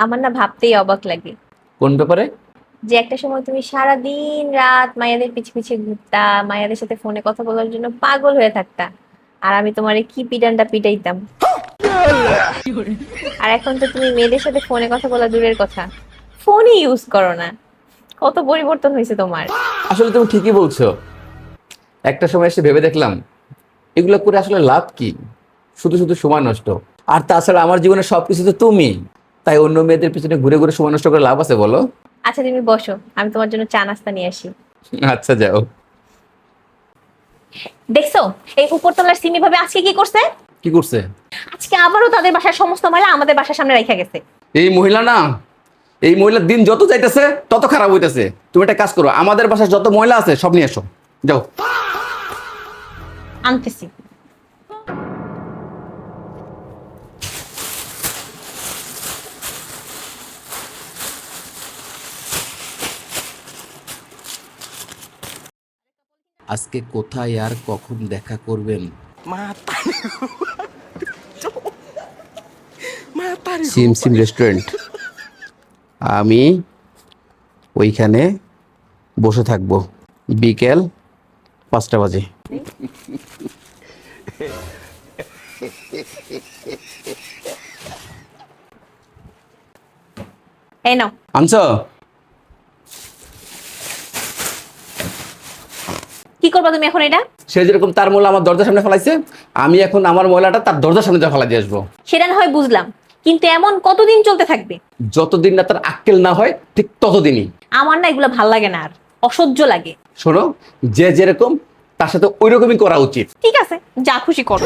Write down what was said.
আমার না ভাবতেই অবাক লাগে কোন ব্যাপারে? যে একটা সময় তুমি সারা দিন রাত মায়াদের পিছে পিছে ঘুরতা, মায়াদের সাথে ফোনে কথা বলার জন্য পাগল হয়ে থাকতা, আর আমি তোমারে কি পিটানটা পিটাইতাম। আর এখন তো তুমি মেয়েদের সাথে ফোনে কথা বলা দূরের কথা, ফোনই ইউজ করো না। কত পরিবর্তন হয়েছে তোমার। আসলে তুমি ঠিকই বলছো। একটা সময় এসে ভেবে দেখলাম এগুলো করে আসলে লাভ কি, শুধু শুধু সময় নষ্ট। আর তাছাড়া আমার জীবনে সবকিছু তো তুমি, তাই অন্য মেয়েদের পিছনে ঘুরে ঘুরে সময় নষ্ট করে লাভ আছে বলো? আচ্ছা তুমি বসো, আমি তোমার জন্য চা নাস্তা নিয়ে আসি। আচ্ছা যাও। দেখছো এই উপরতলার সিমি ভাবে আজকে কি করছে? কি করছে? আজকে আবারও তাদের বাসার সমস্ত ময়লা আমাদের বাসার সামনে রেখে গেছে। এই মহিলা না, এই মহিলার দিন যত যাইতেছে তত খারাপ হইতেছে। তুমি একটা কাজ করো, আমাদের বাসায় যত মহিলা আছে সব নিয়ে এসো, যাও। আনতেছি। আজকে কোথায় আর কখন দেখা করবেন? সিম সিম রেস্টুরেন্ট, আমি ওইখানে বসে থাকবো বিকেল 5টা বাজে। এই নাও। আনছো? কি করবা তুমি এখন এটা? সে যেরকম তার মহিলা আমার দরজার সামনে ফেলাইছে, আমি এখন আমার মহিলাটা তার দরজার সামনে যা ফেলা দিয়ে আসবো। সেটা না হয় বুঝলাম, কিন্তু এমন কতদিন চলতে থাকবে? যতদিন না তার আক্কেল না হয় ঠিক ততদিনই। আমার না এগুলো ভাল লাগে না, আর অসহ্য লাগে। শোনো, যে যেরকম তার সাথে ওই রকমই করা উচিত। ঠিক আছে, যা খুশি করো।